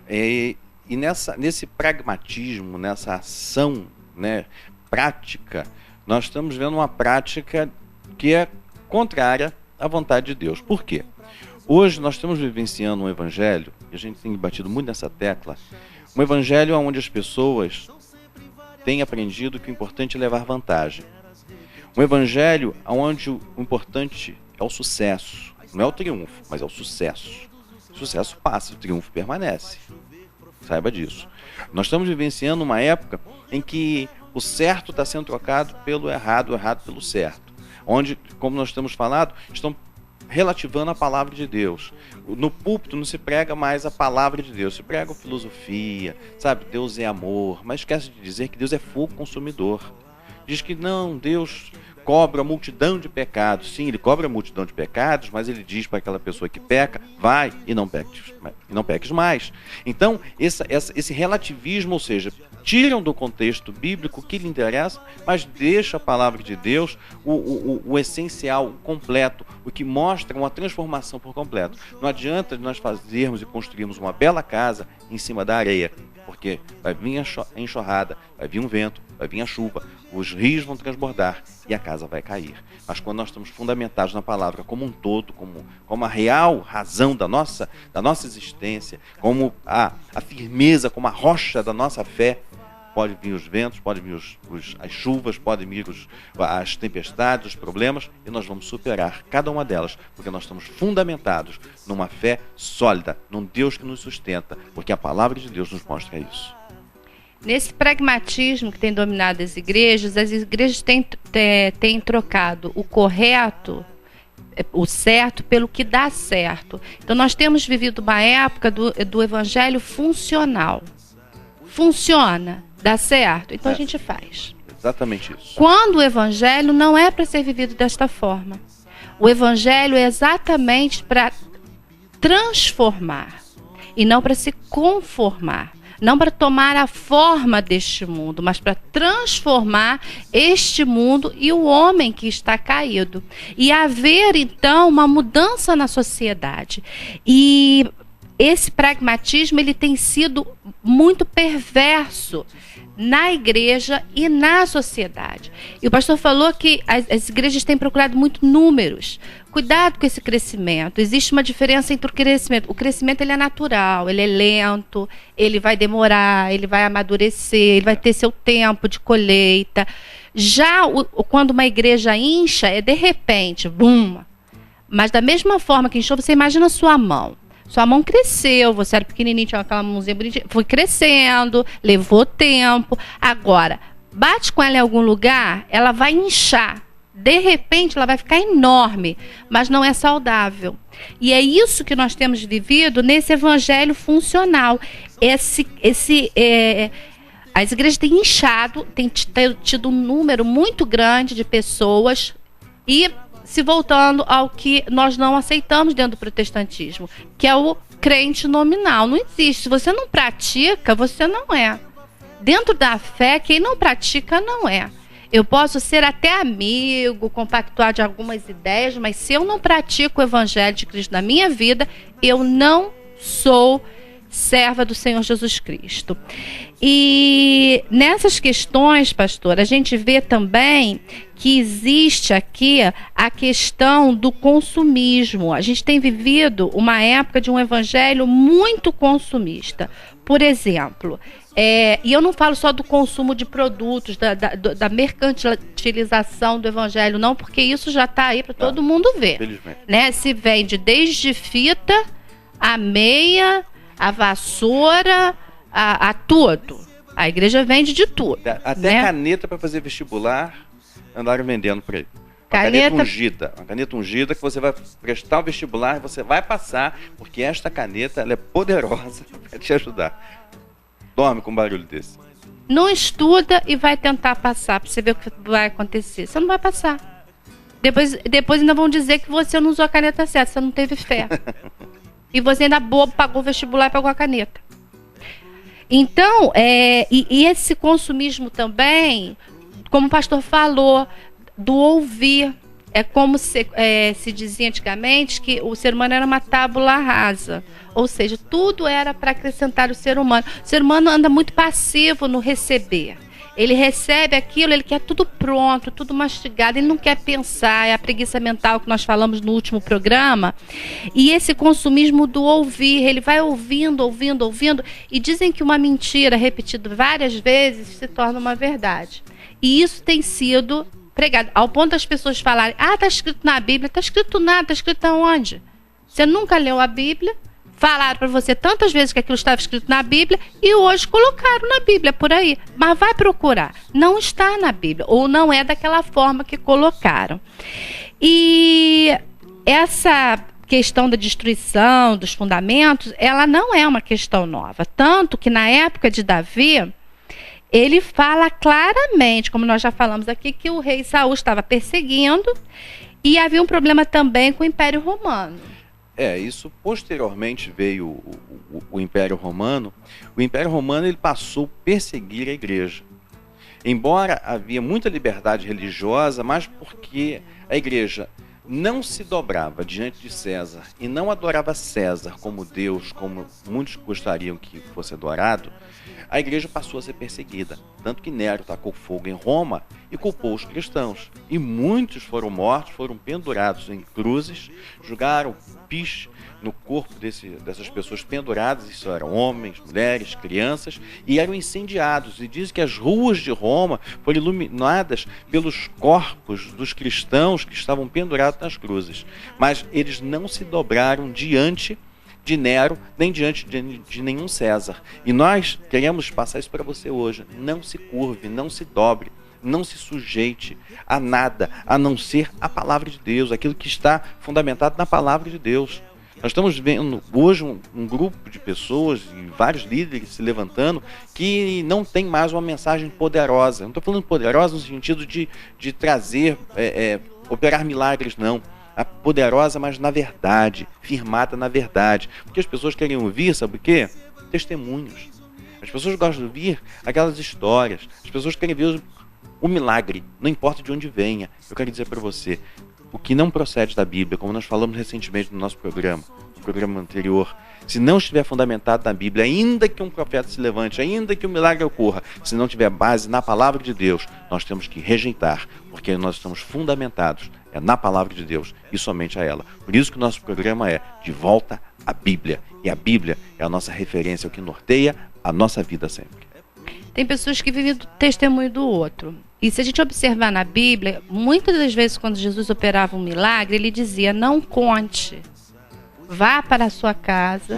E nesse pragmatismo, nessa ação, né, prática, nós estamos vendo uma prática que é contrária à vontade de Deus. Por quê? Hoje nós estamos vivenciando um evangelho, e a gente tem batido muito nessa tecla, um evangelho onde as pessoas têm aprendido que o importante é levar vantagem. Um evangelho onde o importante é o sucesso, não é o triunfo, mas é o sucesso. O sucesso passa, o triunfo permanece. Saiba disso. Nós estamos vivenciando uma época em que o certo está sendo trocado pelo errado, o errado pelo certo. Onde, como nós temos falado, estão relativando a palavra de Deus. No púlpito não se prega mais a palavra de Deus, se prega filosofia, sabe? Deus é amor, mas esquece de dizer que Deus é fogo consumidor. Diz que não, Deus cobra a multidão de pecados. Sim, ele cobra a multidão de pecados, mas ele diz para aquela pessoa que peca, vai e não peques mais. Então, esse relativismo, ou seja, tiram do contexto bíblico o que lhe interessa, mas deixa a palavra de Deus o essencial, o completo, o que mostra uma transformação por completo. Não adianta nós fazermos e construirmos uma bela casa em cima da areia, porque vai vir a enxurrada, vai vir um vento, vai vir a chuva, os rios vão transbordar e a casa vai cair. Mas quando nós estamos fundamentados na palavra como um todo, como a real razão da nossa existência, como a firmeza, como a rocha da nossa fé, pode vir os ventos, podem vir as chuvas, podem vir as tempestades, os problemas, e nós vamos superar cada uma delas, porque nós estamos fundamentados numa fé sólida, num Deus que nos sustenta, porque a palavra de Deus nos mostra isso. Nesse pragmatismo que tem dominado as igrejas têm trocado o correto, o certo, pelo que dá certo. Então nós temos vivido uma época do evangelho funcional. Funciona, dá certo, então a gente faz. Exatamente isso. Quando o evangelho não é para ser vivido desta forma. O evangelho é exatamente para transformar e não para se conformar. Não para tomar a forma deste mundo, mas para transformar este mundo e o homem que está caído. E haver, então, uma mudança na sociedade. E esse pragmatismo ele tem sido muito perverso na igreja e na sociedade. E o pastor falou que as igrejas têm procurado muito números. Cuidado com esse crescimento. Existe uma diferença entre o crescimento. O crescimento ele é natural, ele é lento, ele vai demorar, ele vai amadurecer, ele vai ter seu tempo de colheita. Já quando uma igreja incha, é de repente, bum. Mas da mesma forma que inchou, você imagina a sua mão. Sua mão cresceu, você era pequenininho, tinha aquela mãozinha bonitinha, foi crescendo, levou tempo. Agora, bate com ela em algum lugar, ela vai inchar. De repente, ela vai ficar enorme, mas não é saudável. E é isso que nós temos vivido nesse evangelho funcional. As igrejas têm inchado, têm tido um número muito grande de pessoas e se voltando ao que nós não aceitamos dentro do protestantismo, que é o crente nominal. Não existe. Se você não pratica, você não é. Dentro da fé, quem não pratica não é. Eu posso ser até amigo, compactuar de algumas ideias, mas se eu não pratico o evangelho de Cristo na minha vida, eu não sou serva do Senhor Jesus Cristo. E nessas questões, pastor, a gente vê também que existe aqui a questão do consumismo. A gente tem vivido uma época de um evangelho muito consumista. Por exemplo, e eu não falo só do consumo de produtos, da mercantilização do evangelho, não, porque isso já está aí para todo mundo ver. Né? Se vende desde fita, a meia, a vassoura, a tudo. A igreja vende de tudo. Até né? Caneta para fazer vestibular andaram vendendo por aí. Uma caneta ungida que você vai prestar o vestibular e você vai passar, porque esta caneta ela é poderosa para te ajudar. Dorme com um barulho desse. Não estuda e vai tentar passar para você ver o que vai acontecer. Você não vai passar. Depois ainda vão dizer que você não usou a caneta certa, você não teve fé. E você ainda bobo, pagou o vestibular e pagou a caneta. Então, e esse consumismo também, como o pastor falou, do ouvir. É como se dizia antigamente que o ser humano era uma tábula rasa. Ou seja, tudo era para acrescentar o ser humano. O ser humano anda muito passivo no receber. Ele recebe aquilo, ele quer tudo pronto, tudo mastigado, ele não quer pensar, é a preguiça mental que nós falamos no último programa. E esse consumismo do ouvir, ele vai ouvindo, e dizem que uma mentira repetida várias vezes se torna uma verdade. E isso tem sido pregado, ao ponto das pessoas falarem, está escrito na Bíblia, está escrito nada, está escrito aonde? Você nunca leu a Bíblia? Falaram para você tantas vezes que aquilo estava escrito na Bíblia e hoje colocaram na Bíblia por aí. Mas vai procurar. Não está na Bíblia. Ou não é daquela forma que colocaram. E essa questão da destruição dos fundamentos, ela não é uma questão nova. Tanto que na época de Davi, ele fala claramente, como nós já falamos aqui, que o rei Saul estava perseguindo e havia um problema também com o Império Romano. Isso posteriormente veio o Império Romano. O Império Romano ele passou a perseguir a igreja. Embora havia muita liberdade religiosa, mas porque a igreja não se dobrava diante de César e não adorava César como Deus, como muitos gostariam que fosse adorado, a igreja passou a ser perseguida. Tanto que Nero tacou fogo em Roma e culpou os cristãos. E muitos foram mortos, foram pendurados em cruzes, jogaram piche no corpo dessas pessoas penduradas, isso eram homens, mulheres, crianças, e eram incendiados. E diz que as ruas de Roma foram iluminadas pelos corpos dos cristãos que estavam pendurados nas cruzes. Mas eles não se dobraram diante de Nero, nem diante de nenhum César. E nós queremos passar isso para você hoje. Não se curve, não se dobre, não se sujeite a nada, a não ser a palavra de Deus, aquilo que está fundamentado na palavra de Deus. Nós estamos vendo hoje um grupo de pessoas e vários líderes se levantando que não tem mais uma mensagem poderosa. Não estou falando poderosa no sentido de trazer, operar milagres, não. A poderosa, mas na verdade, firmada na verdade. Porque as pessoas querem ouvir, sabe o quê? Testemunhos. As pessoas gostam de ouvir aquelas histórias. As pessoas querem ver o milagre, não importa de onde venha. Eu quero dizer para você, o que não procede da Bíblia, como nós falamos recentemente no nosso programa, no programa anterior, se não estiver fundamentado na Bíblia, ainda que um profeta se levante, ainda que um milagre ocorra, se não tiver base na palavra de Deus, nós temos que rejeitar, porque nós estamos fundamentados na palavra de Deus e somente a ela. Por isso que o nosso programa é De Volta à Bíblia. E a Bíblia é a nossa referência, o que norteia a nossa vida sempre. Tem pessoas que vivem do testemunho do outro. E se a gente observar na Bíblia, muitas das vezes quando Jesus operava um milagre, ele dizia, não conte, vá para a sua casa,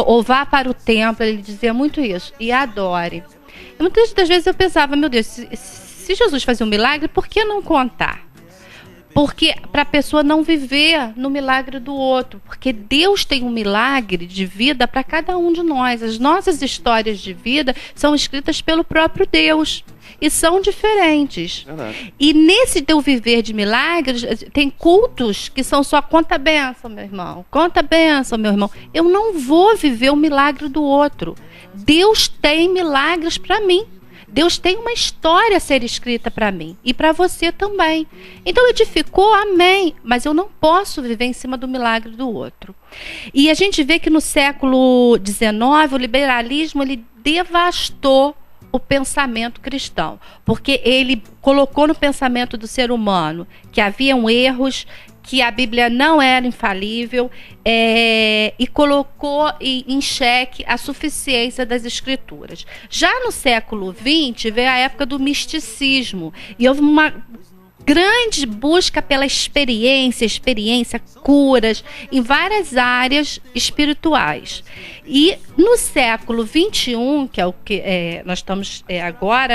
ou vá para o templo, ele dizia muito isso, e adore. E muitas das vezes eu pensava, meu Deus, se Jesus fazia um milagre, por que não contar? Porque para a pessoa não viver no milagre do outro. Porque Deus tem um milagre de vida para cada um de nós. As nossas histórias de vida são escritas pelo próprio Deus. E são diferentes. Verdade. E nesse teu viver de milagres, tem cultos que são só conta bênção, meu irmão. Conta bênção, meu irmão. Eu não vou viver o milagre do outro. Deus tem milagres para mim. Deus tem uma história a ser escrita para mim e para você também. Então edificou, amém, mas eu não posso viver em cima do milagre do outro. E a gente vê que no século XIX o liberalismo ele devastou o pensamento cristão, porque ele colocou no pensamento do ser humano que haviam erros, que a Bíblia não era infalível, e colocou em xeque a suficiência das Escrituras. Já no século XX veio a época do misticismo, e houve uma grande busca pela experiência, curas em várias áreas espirituais. E no século XXI, que é o que nós estamos agora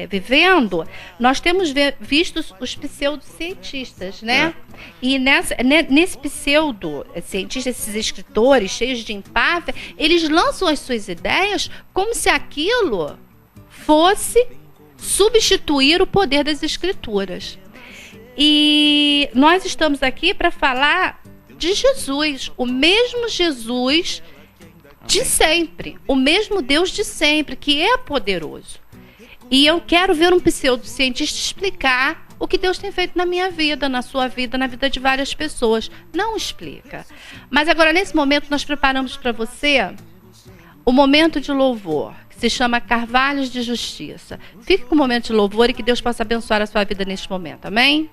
vivendo, nós temos visto os pseudocientistas, né? E nesse pseudo-cientista, esses escritores cheios de empáfia, eles lançam as suas ideias como se aquilo fosse substituir o poder das Escrituras. E nós estamos aqui para falar de Jesus, o mesmo Jesus de sempre, o mesmo Deus de sempre, que é poderoso. E eu quero ver um pseudocientista explicar o que Deus tem feito na minha vida, na sua vida, na vida de várias pessoas. Não explica. Mas agora, nesse momento, nós preparamos para você o momento de louvor, que se chama Carvalhos de Justiça. Fique com o momento de louvor e que Deus possa abençoar a sua vida neste momento. Amém?